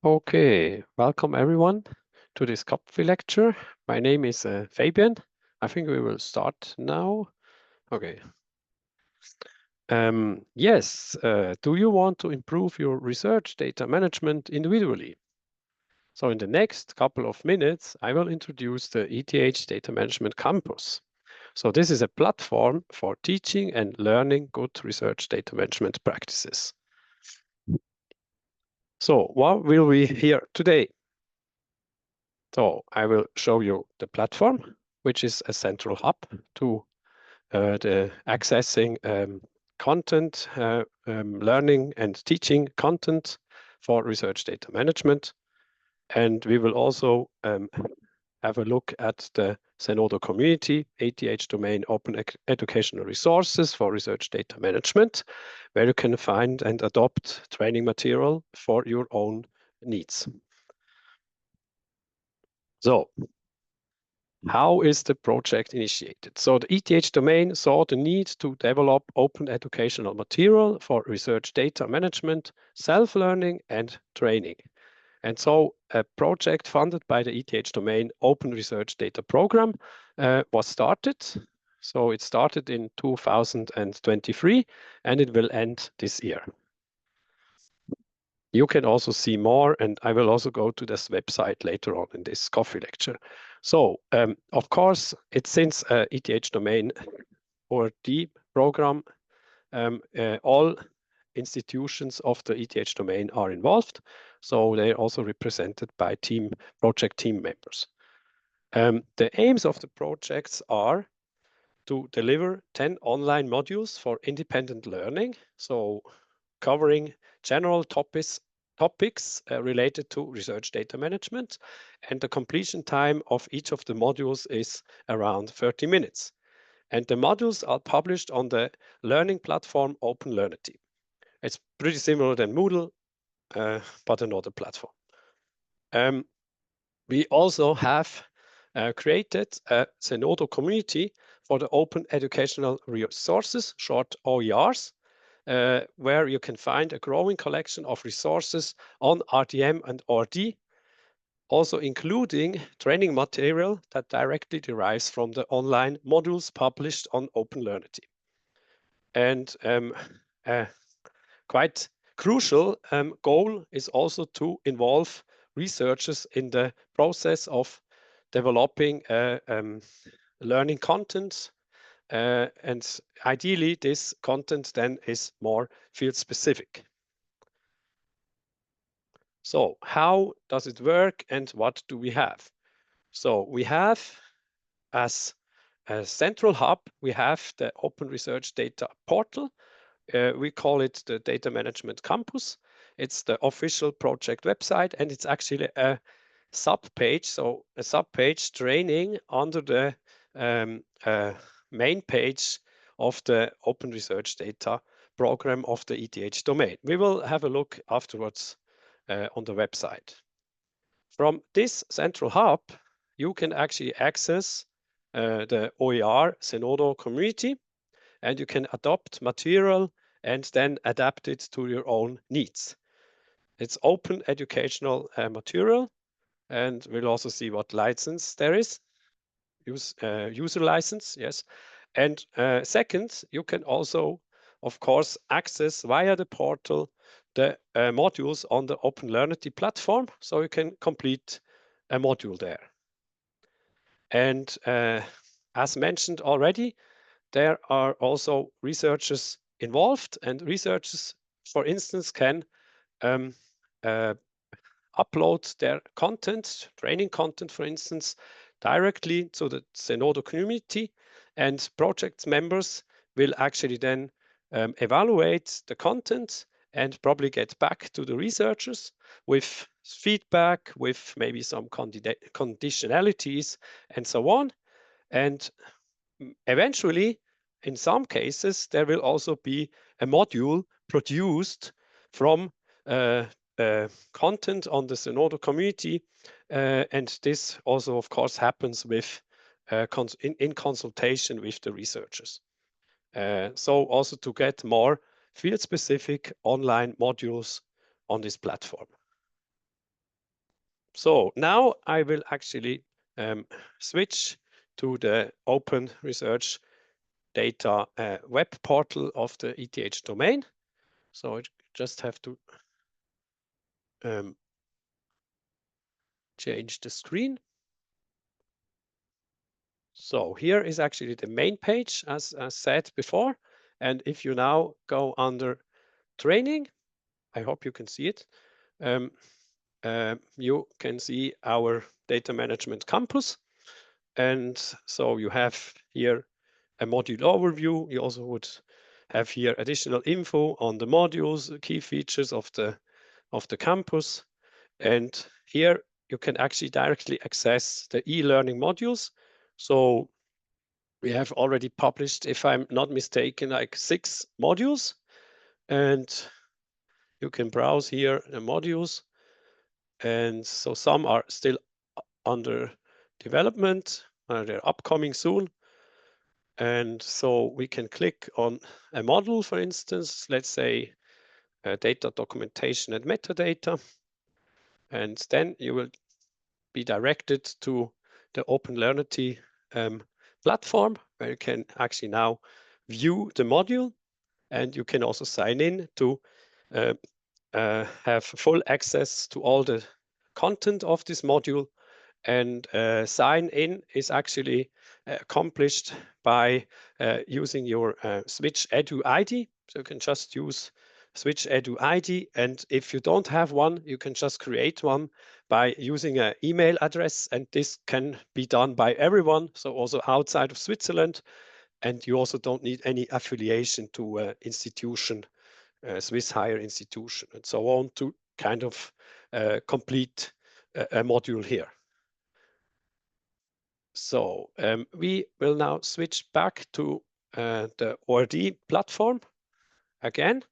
Okay, welcome everyone to this coffee lecture. My name is Fabian. I think we will start now. Okay. Yes, do you want to improve your research data management individually? So in the next couple of minutes, I will introduce the ETH Data Management Campus. So this is a platform for teaching and learning good research data management practices. So what will we hear today? So I will show you the platform, which is a central hub to the accessing content, learning and teaching content for research data management. And we will also have a look at the Zenodo community, ETH domain open educational resources for research data management, where you can find and adopt training material for your own needs. So how is the project initiated? So the ETH domain saw the need to develop open educational material for research data management, self-learning, and training. And so a project funded by the ETH domain Open Research Data Program was started. So it started in 2023 and it will end this year. You can also see more, and I will also go to this website later on in this coffee lecture. So, of course, it's since ETH domain or the program, all institutions of the ETH domain are involved. So they're also represented by project team members. The aims of the projects are to deliver 10 online modules for independent learning. So covering general topics related to research data management, and the completion time of each of the modules is around 30 minutes. And the modules are published on the learning platform OpenLearnity. It's pretty similar than Moodle, but another platform. We also have created a Zenodo community for the open educational resources, short OERs, where you can find a growing collection of resources on RDM and RD, also including training material that directly derives from the online modules published on OpenLearnity. And quite crucial goal is also to involve researchers in the process of developing learning content. And ideally, this content then is more field specific. So how does it work and what do we have? So we have, as a central hub, we have the Open Research Data Portal. We call it the Data Management Campus. It's the official project website, and it's actually a sub-page, so a sub-page training under the main page of the Open Research Data program of the ETH domain. We will have a look afterwards on the website. From this central hub, you can actually access the OER Zenodo community, and you can adopt material and then adapt it to your own needs. It's open educational material, and we'll also see what license there is. User license, yes. And second, you can also, of course, access via the portal the modules on the OpenLearnity platform, so you can complete a module there. And as mentioned already, there are also researchers involved, and researchers, for instance, can upload their content, training content, for instance, directly to the Zenodo community, and project members will actually then evaluate the content and probably get back to the researchers with feedback, with maybe some conditionalities and so on. And eventually, in some cases, there will also be a module produced from content on the Zenodo community. And this also, of course, happens with in consultation with the researchers. So also to get more field-specific online modules on this platform. So now I will actually switch to the Open Research Data web portal of the ETH domain. So I just have to change the screen. So here is actually the main page, as said before. And if you now go under training, I hope you can see it. You can see our data management campus. And so you have here a module overview. You also would have here additional info on the modules, key features of the campus. And here you can actually directly access the e-learning modules. So we have already published, if I'm not mistaken, like 6 modules. And you can browse here the modules. And so some are still under development, they're upcoming soon. And so we can click on a module, for instance, let's say data documentation and metadata. And then you will be directed to the OpenLearnity platform, where you can actually now view the module, and you can also sign in to have full access to all the content of this module. And sign in is actually accomplished by using your Switch Edu ID. So you can just use Switch Edu ID. And if you don't have one, you can just create one by using an email address. And this can be done by everyone, so also outside of Switzerland. And you also don't need any affiliation to institution, Swiss higher institution, and so on to kind of complete a module here. So we will now switch back to the ORD platform again.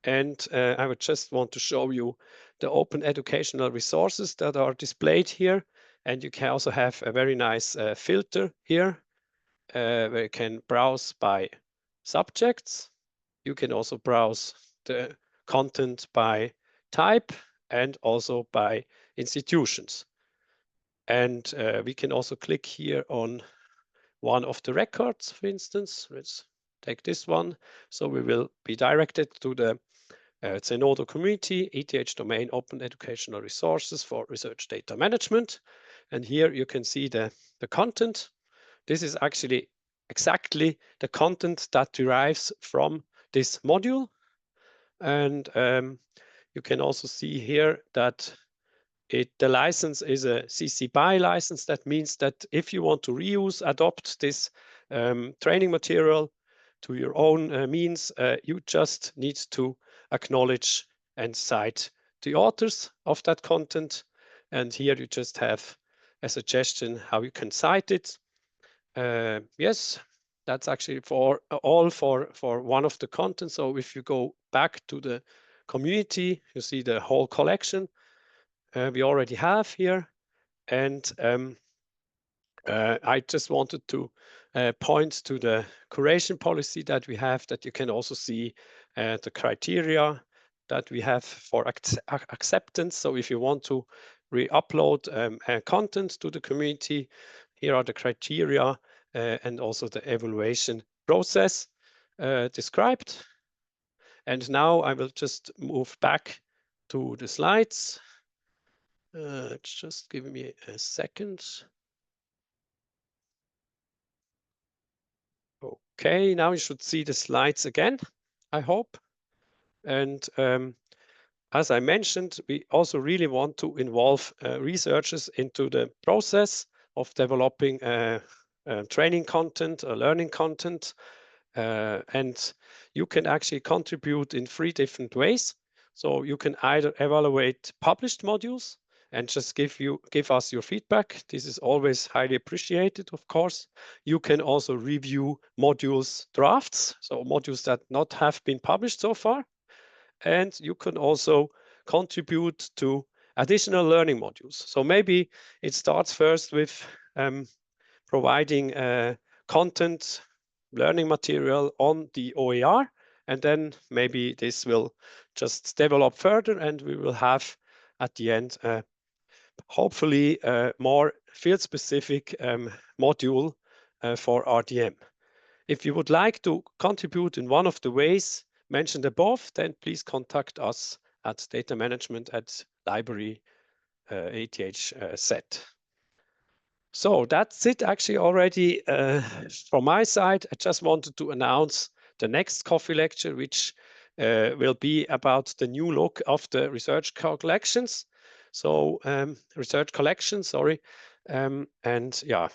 And I would just want to show you the open educational resources that are displayed here. And you can also have a very nice filter here where you can browse by subjects. You can also browse the content by type and also by institutions. And we can also click here on one of the records, for instance. Let's take this one. So we will be directed to the Zenodo community, ETH domain, open educational resources for research data management. And here you can see the content. This is actually exactly the content that derives from this module. And you can also see here that the license is a CC BY license. That means that if you want to reuse, adopt this training material to your own means, you just need to acknowledge and cite the authors of that content. And here you just have a suggestion how you can cite it. Yes, that's actually for one of the content. So if you go back to the community, you see the whole collection we already have here. And I just wanted to point to the curation policy that we have, that you can also see the criteria that we have for acceptance. So if you want to re-upload content to the community, here are the criteria and also the evaluation process described. And now I will just move back to the slides. Just give me a second. Okay, now you should see the slides again, I hope. And as I mentioned, we also really want to involve researchers into the process of developing training content, learning content. And you can actually contribute in 3 different ways. So you can either evaluate published modules and just give us your feedback. This is always highly appreciated, of course. You can also review modules drafts, so modules that not have been published so far. And you can also contribute to additional learning modules. So maybe it starts first with providing content, learning material on the OER, and then maybe this will just develop further, and we will have at the end hopefully more field-specific module for RDM. If you would like to contribute in one of the ways mentioned above, then please contact us at data management at library ETH So that's it actually already from my side. I just wanted to announce the next coffee lecture, which will be about the new look of the research collections. So research collections, sorry. And yeah,